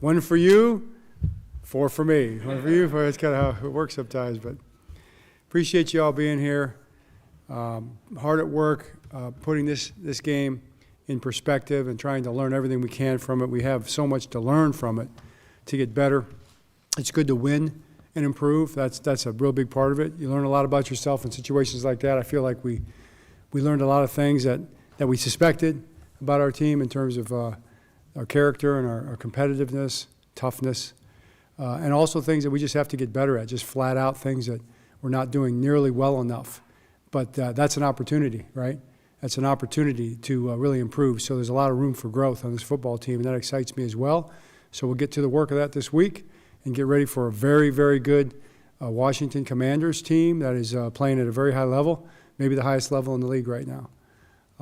1 for you, 4 for me. 1 for you, 4. That's kind of how it works sometimes. But appreciate you all being here. Hard at work, putting this game in perspective and trying to learn everything we can from it. We have so much to learn from it to get better. It's good to win and improve. That's a real big part of it. You learn a lot about yourself in situations like that. I feel like we learned a lot of things that we suspected about our team in terms of our character and our competitiveness, toughness, and also things that we just have to get better at, just flat out things that we're not doing nearly well enough. But that's an opportunity, right? That's an opportunity to really improve. So there's a lot of room for growth on this football team, and that excites me as well. So we'll get to the work of that this week and get ready for a very, very good Washington Commanders team that is playing at a very high level, maybe the highest level in the league right now.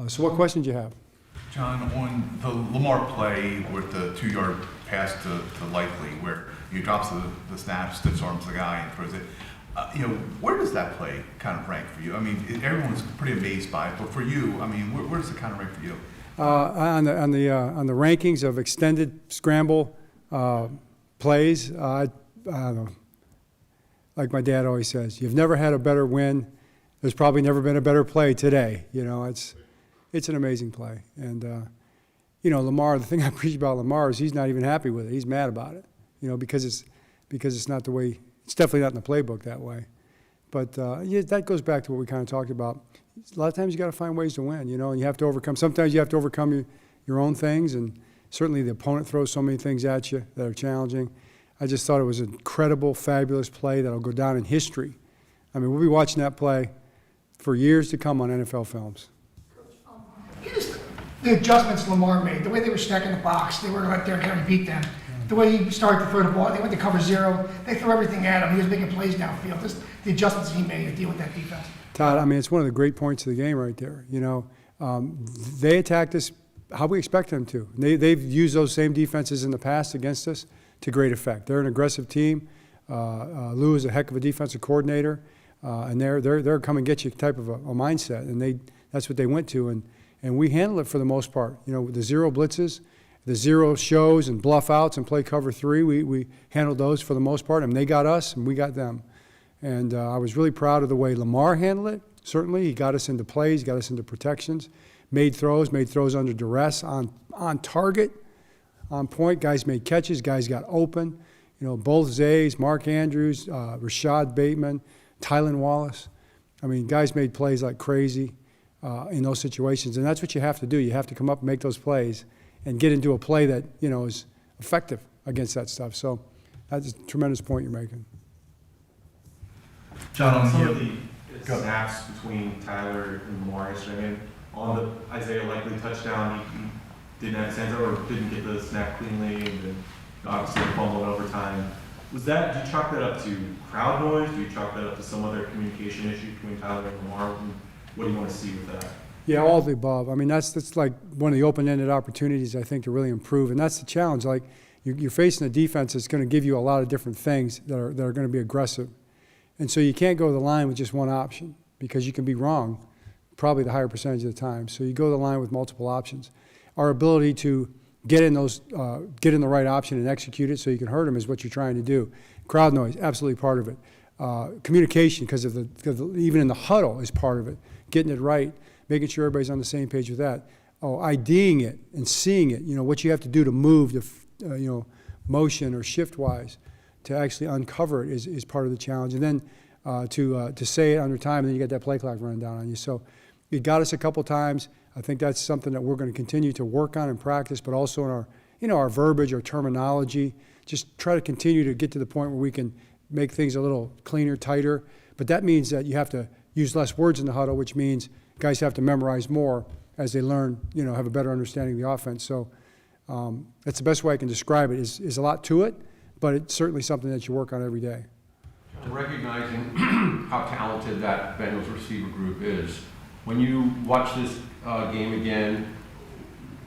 So what questions do you have? John, on the Lamar play with the 2-yard pass to Likely, where he drops the snap, stiff arms the guy and throws it, where does that play kind of rank for you? I mean, everyone's pretty amazed by it, but for you, I mean, where does it kind of rank for you? On the rankings of extended scramble plays, I don't know. Like my dad always says, you've never had a better win. There's probably never been a better play today. It's an amazing play. And, Lamar, the thing I preach about Lamar is he's not even happy with it. He's mad about it, because it's not the way, it's definitely not in the playbook that way. But, that goes back to what we kind of talked about. A lot of times you got to find ways to win, and you have to overcome. Sometimes you have to overcome your own things, and certainly the opponent throws so many things at you that are challenging. I just thought it was an incredible, fabulous play that will go down in history. I mean, we'll be watching that play for years to come on NFL films. The adjustments Lamar made, the way they were stacking the box, they were going to let Derrick Henry beat them. The way he started to throw the ball, they went to cover 0. They threw everything at him. He was making plays downfield. Just the adjustments he made to deal with that defense. Todd, I mean, it's one of the great points of the game right there. They attacked us how we expect them to. They've used those same defenses in the past against us to great effect. They're an aggressive team. Lou is a heck of a defensive coordinator, and they're come and get you type of a mindset, and that's what they went to, and we handle it for the most part. With the 0 blitzes, the 0 shows and bluff outs and play cover 3, we handled those for the most part. I mean, they got us and we got them. And I was really proud of the way Lamar handled it. Certainly, he got us into plays, got us into protections, made throws under duress, on target, on point. Guys made catches, guys got open. Both Zays, Mark Andrews, Rashad Bateman, Tylan Wallace. I mean, guys made plays like crazy in those situations, and that's what you have to do. You have to come up and make those plays and get into a play that, is effective against that stuff. So that's a tremendous point you're making. John, some of the snaps between Tyler and Lamar yesterday, on the Isaiah Likely touchdown, he didn't have his hands or didn't get the snap cleanly, and then obviously fumbled in overtime. Do you chalk that up to crowd noise? Do you chalk that up to some other communication issue between Tyler and Lamar? What do you want to see with that? Yeah, all of the above. I mean, that's like one of the open-ended opportunities, I think, to really improve. And that's the challenge. Like, you're facing a defense that's going to give you a lot of different things that are going to be aggressive. And so you can't go to the line with just one option because you can be wrong probably the higher percentage of the time. So you go to the line with multiple options. Our ability to get in the right option and execute it so you can hurt them is what you're trying to do. Crowd noise, absolutely part of it. Communication, because even in the huddle is part of it. Getting it right, making sure everybody's on the same page with that. IDing it and seeing it, what you have to do to move the, motion or shift-wise to actually uncover it is part of the challenge. And then to say it under time, and then you get that play clock running down on you. So it got us a couple times. I think that's something that we're going to continue to work on and practice, but also in our verbiage, our terminology. Just try to continue to get to the point where we can make things a little cleaner, tighter. But that means that you have to use less words in the huddle, which means guys have to memorize more as they learn, have a better understanding of the offense. So that's the best way I can describe it. Is a lot to it, but it's certainly something that you work on every day. Recognizing how talented that Bengals receiver group is, when you watch this game again,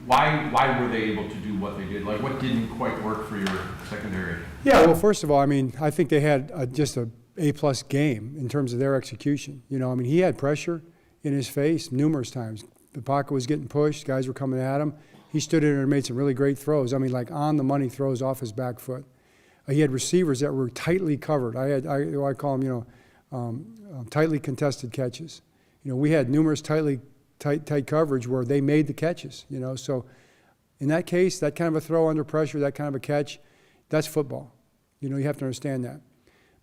why were they able to do what they did? Like, what didn't quite work for your secondary? Yeah, well, first of all, I mean, I think they had just a A-plus game in terms of their execution. He had pressure in his face numerous times. The pocket was getting pushed, guys were coming at him. He stood in there and made some really great throws. I mean, like on-the-money throws off his back foot. He had receivers that were tightly covered. I call them, tightly contested catches. We had numerous tight coverage where they made the catches. So in that case, that kind of a throw under pressure, that kind of a catch, that's football. You have to understand that.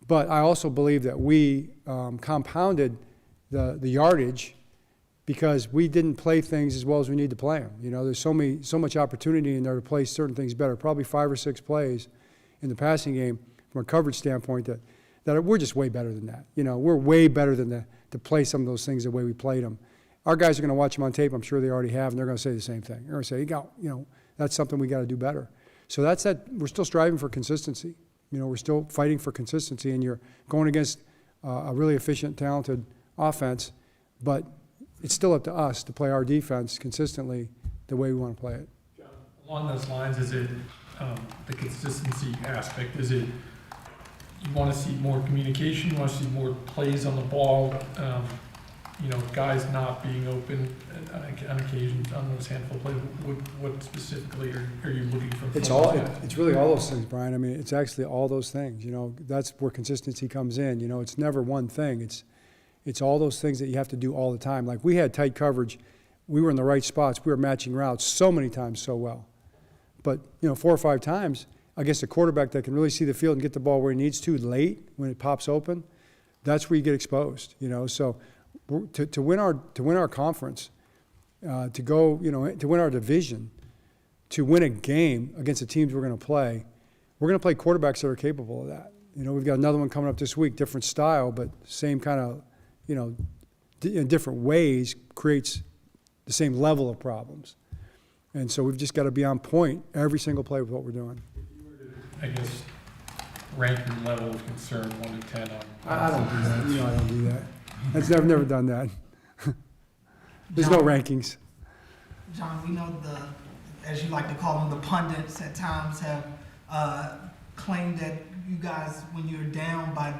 But I also believe that we compounded the yardage because we didn't play things as well as we need to play them. There's so much opportunity in there to play certain things better. Probably 5 or 6 plays in the passing game from a coverage standpoint that we're just way better than that. We're way better than to play some of those things the way we played them. Our guys are going to watch them on tape. I'm sure they already have, and they're going to say the same thing. They're going to say, that's something we got to do better. So that's that. We're still striving for consistency. We're still fighting for consistency, and you're going against a really efficient, talented offense, but it's still up to us to play our defense consistently the way we want to play it. John, along those lines, is it the consistency aspect? Is it you want to see more communication, you want to see more plays on the ball, guys not being open on occasion on those handful of plays? What specifically are you looking for? It's really all those things, Brian. I mean, it's actually all those things. That's where consistency comes in. It's never one thing. It's all those things that you have to do all the time. Like we had tight coverage. We were in the right spots. We were matching routes so many times so well. But, 4 or 5 times against a quarterback that can really see the field and get the ball where he needs to late when it pops open, that's where you get exposed, So to win our conference, to win our division, to win a game against the teams we're going to play quarterbacks that are capable of that. We've got another one coming up this week, different style, but same kind of, in different ways creates the same level of problems. And so we've just got to be on point every single play with what we're doing. If you were to, I guess, rank your level of concern 1 to 10 on. I don't do that. I don't do that. I've never done that. There's no rankings. John, we know as you like to call them, the pundits at times have claimed that you guys, when you're down by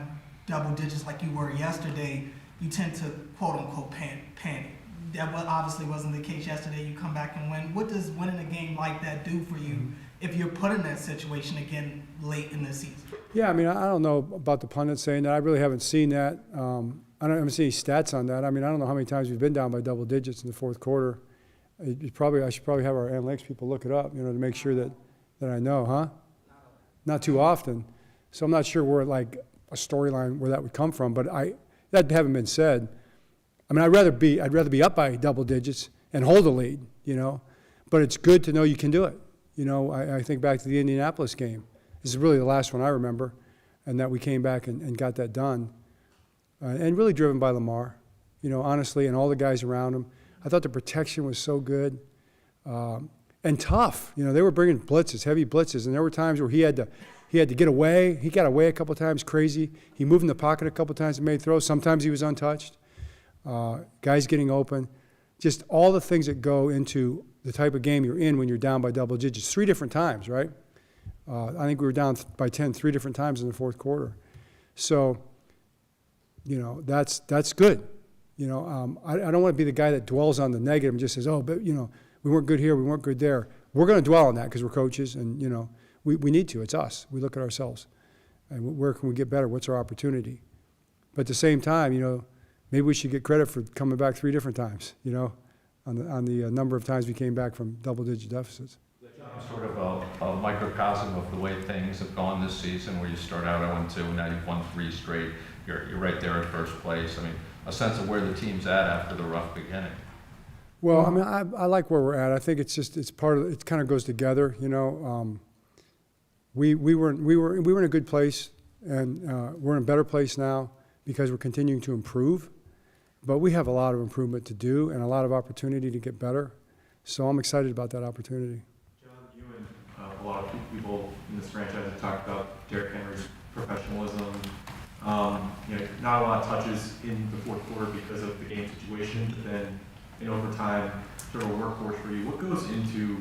double digits like you were yesterday, you tend to quote unquote panic. That obviously wasn't the case yesterday. You come back and win. What does winning a game like that do for you if you're put in that situation again late in the season? Yeah, I mean, I don't know about the pundits saying that. I really haven't seen that. I haven't seen any stats on that. I mean, I don't know how many times we've been down by double digits in the fourth quarter. I should probably have our analytics people look it up, to make sure that I know, huh? Not too often. So I'm not sure where like a storyline where that would come from, but that haven't been said. I mean, I'd rather be up by double digits and hold a lead, but it's good to know you can do it. I think back to the Indianapolis game. This is really the last one I remember, and that we came back and got that done. And really driven by Lamar, honestly, and all the guys around him. I thought the protection was so good and tough. They were bringing blitzes, heavy blitzes, and there were times where he had to get away. He got away a couple of times, crazy. He moved in the pocket a couple of times and made throws. Sometimes he was untouched. Guys getting open. Just all the things that go into the type of game you're in when you're down by double digits. 3 different times, right? I think we were down by 10 3 different times in the fourth quarter. So, that's good. I don't want to be the guy that dwells on the negative and just says, oh, but, we weren't good here, we weren't good there. We're going to dwell on that because we're coaches and, we need to. It's us. We look at ourselves. And where can we get better? What's our opportunity? But at the same time, maybe we should get credit for coming back 3 different times, on the number of times we came back from double-digit deficits. Sort of a microcosm of the way things have gone this season, where you start out 0-2, now you've won 3 straight. You're right there in first place. I mean, a sense of where the team's at after the rough beginning. Well, I mean, I like where we're at. I think it's part of it. Kind of goes together, We were in a good place, and we're in a better place now because we're continuing to improve. But we have a lot of improvement to do and a lot of opportunity to get better. So I'm excited about that opportunity. John, you and a lot of people in this franchise have talked about Derrick Henry's professionalism. Not a lot of touches in the fourth quarter because of the game situation, but then in overtime, sort of a workhorse for you. What goes into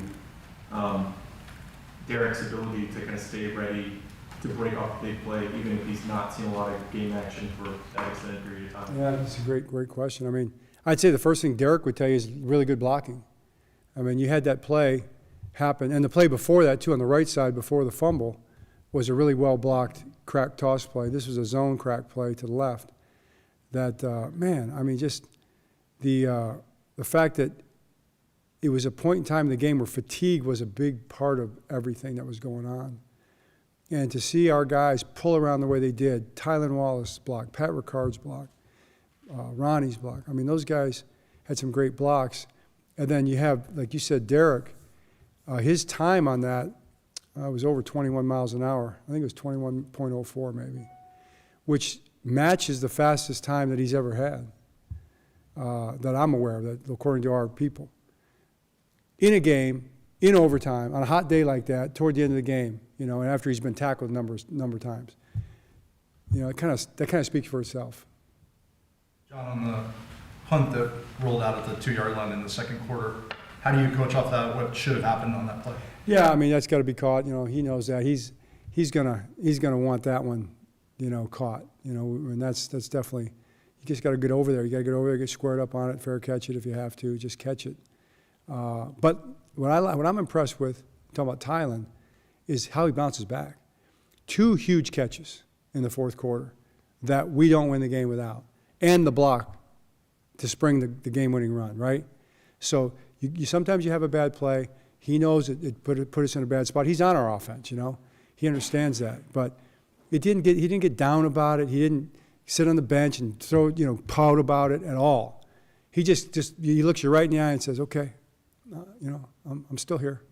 Derrick's ability to kind of stay ready to break off a big play, even if he's not seen a lot of game action for that extended period of time? Yeah, that's a great question. I mean, I'd say the first thing Derrick would tell you is really good blocking. I mean, you had that play happened. And the play before that, too, on the right side, before the fumble, was a really well-blocked crack toss play. This was a zone crack play to the left. That, man, I mean, just the fact that it was a point in time in the game where fatigue was a big part of everything that was going on. And to see our guys pull around the way they did, Tylan Wallace block, Pat Ricard's block, Ronnie's block. I mean, those guys had some great blocks. And then you have, like you said, Derrick, his time on that was over 21 miles an hour. I think it was 21.04 maybe, which matches the fastest time that he's ever had, that I'm aware of, that according to our people. In a game, in overtime, on a hot day like that, toward the end of the game, you know, and after he's been tackled a number of times, you know, that kind of speaks for itself. John, on the punt that rolled out at the 2-yard line in the second quarter, how do you coach off that? What should have happened on that play? Yeah, I mean, that's got to be caught. You know, he knows that. He's gonna want that one, you know, caught. You know, and that's definitely. You just got to get over there. You got to get over there, get squared up on it, fair catch it if you have to, just catch it. But what I'm impressed with, talking about Tylan, is how he bounces back. 2 huge catches in the fourth quarter that we don't win the game without, and the block to spring the game-winning run, right? So you sometimes you have a bad play. He knows it put us in a bad spot. He's on our offense, you know. He understands that, but he didn't get down about it. He didn't sit on the bench and pout about it at all. He just he looks you right in the eye and says, "Okay, you know, I'm still here.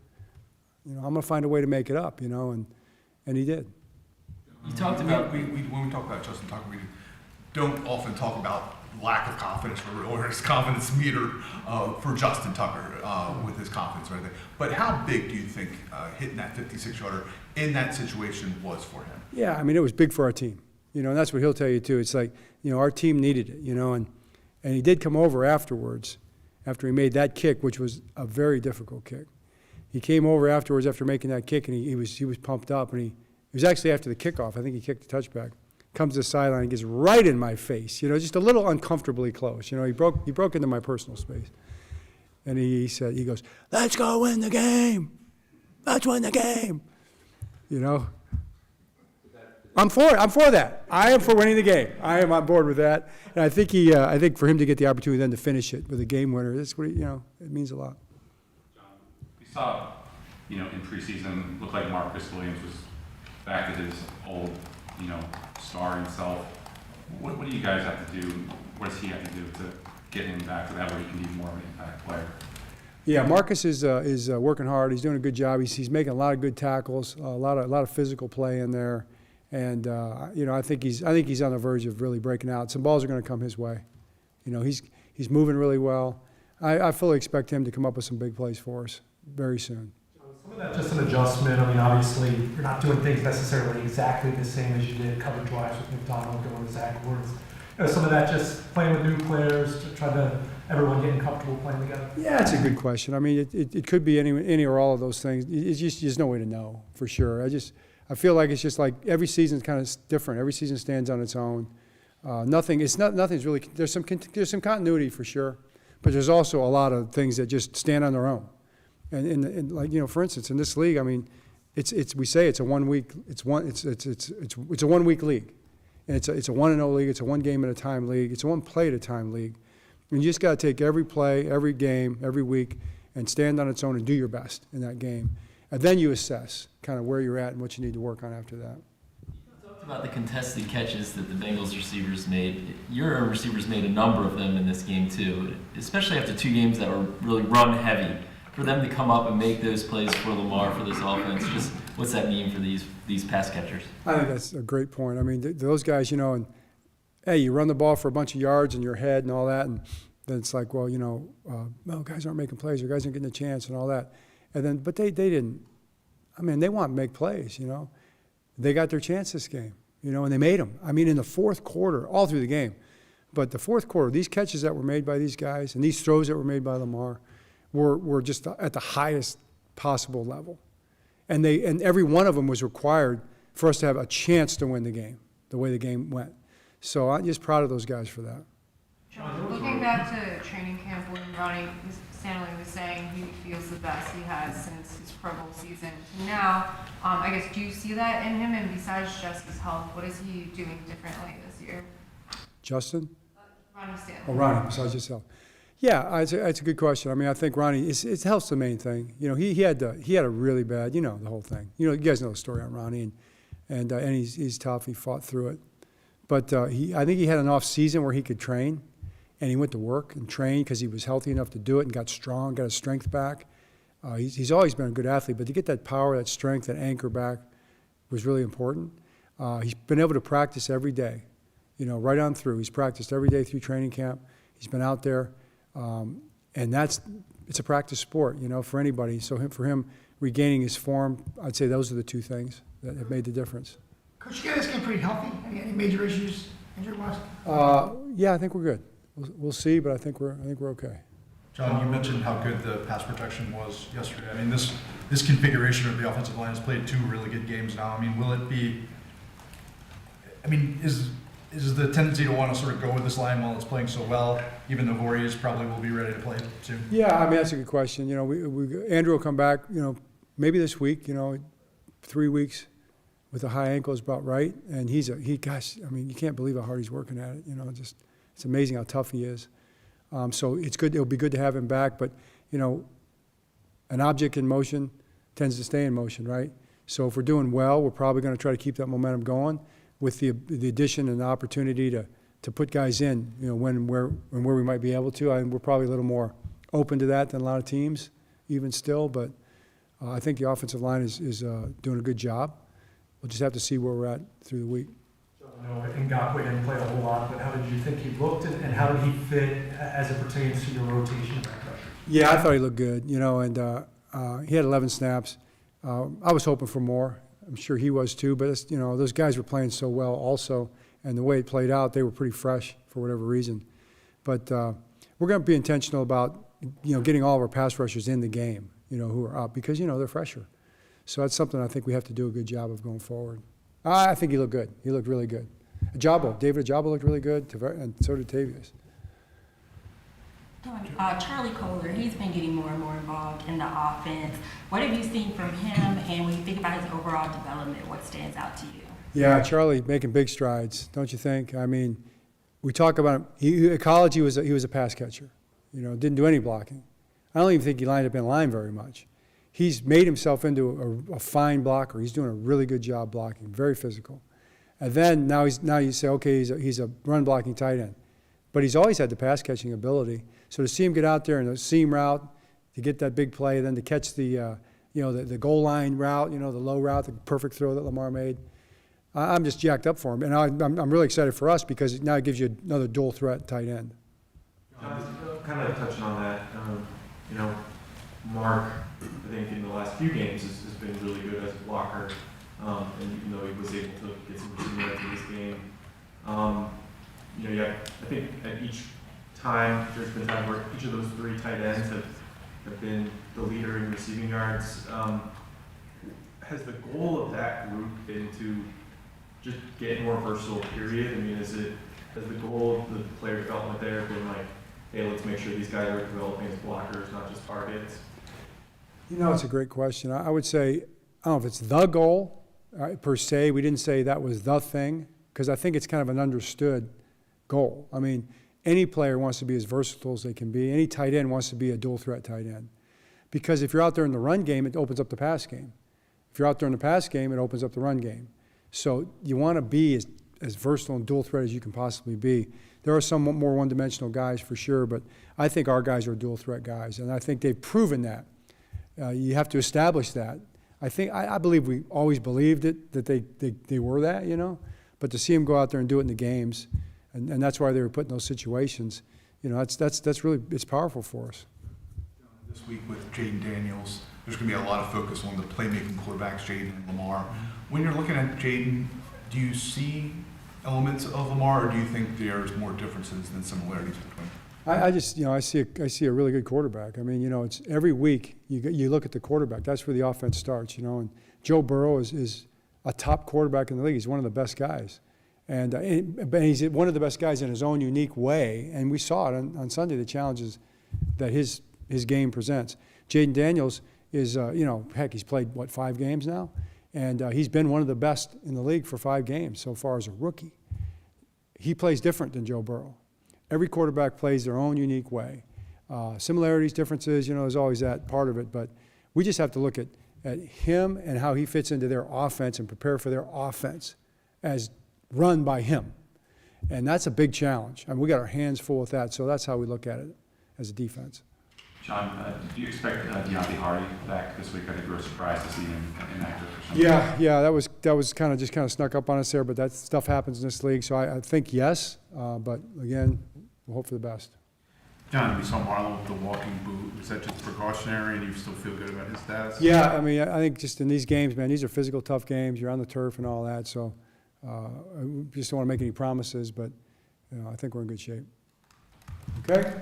You know, I'm going to find a way to make it up." You know, and he did. You talked about when we talk about Justin Tucker, we don't often talk about lack of confidence or his confidence meter for Justin Tucker with his confidence or anything. But how big do you think hitting that 56-yarder in that situation was for him? Yeah, I mean, it was big for our team. You know, and that's what he'll tell you too. It's like, you know, our team needed it. You know, and he did come over afterwards, after he made that kick, which was a very difficult kick. He came over afterwards after making that kick, and he was pumped up, and he was actually after the kickoff. I think he kicked the touchback. Comes to the sideline and gets right in my face, you know, just a little uncomfortably close. You know, he broke into my personal space. And he goes, "Let's go win the game. Let's win the game." You know? I'm for it. I'm for that. I am for winning the game. I am on board with that. And I think for him to get the opportunity then to finish it with a game winner, that's what, you know, it means a lot. John, we saw, you know, in preseason, looked like Marcus Williams was back at his old, you know, star himself. What do you guys have to do? What does he have to do to get him back to that where he can be more of an impact player? Yeah, Marcus is working hard. He's doing a good job. He's making a lot of good tackles, a lot of physical play in there, and you know, I think he's on the verge of really breaking out. Some balls are going to come his way. You know, he's moving really well. I fully expect him to come up with some big plays for us very soon. Some of that just an adjustment. I mean, obviously, you're not doing things necessarily exactly the same as you did coverage-wise with McDonald going to Zach Woods. You know, some of that just playing with new players, to try to everyone getting comfortable playing together. Yeah, it's a good question. I mean, it could be any or all of those things. It's just there's no way to know for sure. I feel like it's just like every season's kind of different. Every season stands on its own. Nothing's really. There's some continuity for sure, but there's also a lot of things that just stand on their own. And like, you know, for instance, in this league, I mean, we say it's a 1 week. It's a 1 week league, and it's a 1-0 league. It's a 1 game at a time league. It's a 1 play at a time league. And you just got to take every play, every game, every week, and stand on its own and do your best in that game. And then you assess kind of where you're at and what you need to work on after that. You talked about the contested catches that the Bengals receivers made. Your receivers made a number of them in this game too, especially after 2 games that were really run heavy. For them to come up and make those plays for Lamar, for this offense, just what's that mean for these pass catchers? I think that's a great point. I mean, those guys, you know, and hey, you run the ball for a bunch of yards in your head and all that, and then it's like, well, you know, no, guys aren't making plays, or guys aren't getting a chance and all that. And then, but they didn't. I mean, they want to make plays, you know. They got their chance this game, you know, and they made them. I mean, in the fourth quarter, all through the game. But the fourth quarter, these catches that were made by these guys and these throws that were made by Lamar were just at the highest possible level. And every one of them was required for us to have a chance to win the game, the way the game went. So I'm just proud of those guys for that. John, looking back to training camp when Ronnie Stanley was saying he feels the best he has since his Pro Bowl season. Now, I guess, do you see that in him? And besides just his health, what is he doing differently this year? Justin? Ronnie Stanley. Oh, Ronnie, besides yourself. Yeah, it's a good question. I mean, I think Ronnie, it's health's the main thing. You know, he had a really bad, you know, the whole thing. You know, you guys know the story on Ronnie, and he's tough. He fought through it. But I think he had an off season where he could train, and he went to work and trained because he was healthy enough to do it and got strong, got his strength back. He's always been a good athlete, but to get that power, that strength, that anchor back was really important. He's been able to practice every day, you know, right on through. He's practiced every day through training camp. He's been out there, and it's a practice sport, you know, for anybody. So for him regaining his form, I'd say those are the two things that have made the difference. Coach, you guys get pretty healthy. Any major issues injury-wise? Yeah, I think we're good. We'll see, but I think we're okay. John, you mentioned how good the pass protection was yesterday. I mean, this configuration of the offensive line has played 2 really good games now. I mean, will it be? I mean, is the tendency to want to sort of go with this line while it's playing so well, even though Voorhees probably will be ready to play soon? Yeah, I mean, that's a good question. You know, Andrew will come back, you know, maybe this week, you know, 3 weeks with a high ankle is about right. And gosh, I mean, you can't believe how hard he's working at it. You know, it's amazing how tough he is. So it's good. It'll be good to have him back. But, you know, an object in motion tends to stay in motion, right? So if we're doing well, we're probably going to try to keep that momentum going with the addition and the opportunity to put guys in, you know, when and where we might be able to. We're probably a little more open to that than a lot of teams, even still. But I think the offensive line is doing a good job. We'll just have to see where we're at through the week. I know Ngakwe didn't play a whole lot, but how did you think he looked, and how did he fit as it pertains to your rotation back rusher? Yeah, I thought he looked good, you know, and he had 11 snaps. I was hoping for more. I'm sure he was too, but you know, those guys were playing so well also, and the way it played out, they were pretty fresh for whatever reason. But we're going to be intentional about, you know, getting all of our pass rushers in the game, you know, who are up, because, you know, they're fresher. So that's something I think we have to do a good job of going forward. I think he looked good. He looked really good. David Ajabo looked really good, and so did Tavius. Charlie Kohler, he's been getting more and more involved in the offense. What have you seen from him, and when you think about his overall development, what stands out to you? Yeah, Charlie making big strides, don't you think? I mean, we talk about him. At college, he was a pass catcher. You know, didn't do any blocking. I don't even think he lined up in line very much. He's made himself into a fine blocker. He's doing a really good job blocking, very physical. And then now you say, okay, he's a run blocking tight end, but he's always had the pass catching ability. So to see him get out there in the seam route, to get that big play, then to catch the the goal line route, you know, the low route, the perfect throw that Lamar made, I'm just jacked up for him, and I'm really excited for us because now it gives you another dual threat tight end. Kind of touching on that, you know, Mark, I think in the last few games has been really good as a blocker, and even though he was able to get some receiving yards in this game, you know, yeah, I think at each time there's been times where each of those 3 tight ends have been the leader in receiving yards. Has the goal of that group been to just get more versatile, period? I mean, has the goal of the player development there been like, hey, let's make sure these guys are developing as blockers, not just targets? You know, it's a great question. I would say, I don't know if it's the goal per se. We didn't say that was the thing, because I think it's kind of an understood goal. I mean, any player wants to be as versatile as they can be. Any tight end wants to be a dual threat tight end. Because if you're out there in the run game, it opens up the pass game. If you're out there in the pass game, it opens up the run game. So you want to be as versatile and dual threat as you can possibly be. There are some more one-dimensional guys for sure, but I think our guys are dual threat guys, and I think they've proven that. You have to establish that. I believe we always believed it, that they were that, you know. But to see them go out there and do it in the games, and that's why they were put in those situations, you know, that's really, it's powerful for us. This week with Jaden Daniels, there's going to be a lot of focus on the playmaking quarterbacks, Jaden and Lamar. When you're looking at Jaden, do you see elements of Lamar, or do you think there's more differences than similarities between them? I just, you know, I see a really good quarterback. I mean, you know, it's every week you look at the quarterback. That's where the offense starts, you know. And Joe Burrow is a top quarterback in the league. He's one of the best guys, and he's one of the best guys in his own unique way. And we saw it on Sunday, the challenges that his his game presents. Jaden Daniels is, heck, he's played, 5 games now? And he's been one of the best in the league for 5 games so far as a rookie. He plays different than Joe Burrow. Every quarterback plays their own unique way. Similarities, differences, there's always that part of it, but we just have to look at him and how he fits into their offense and prepare for their offense as run by him. And that's a big challenge. I mean, we got our hands full with that, so that's how we look at it as a defense. John, do you expect Deontay Hardy back this week? I think we were surprised to see him inactive for some Yeah, that was kind of snuck up on us there, but that stuff happens in this league, so I think yes, but again, we'll hope for the best. John, we saw Marlon with the walking boot. Was that just precautionary, and you still feel good about his status? Yeah, I mean, I think just in these games, man, these are physical, tough games. You're on the turf and all that, so I just don't want to make any promises, but I think we're in good shape. Okay?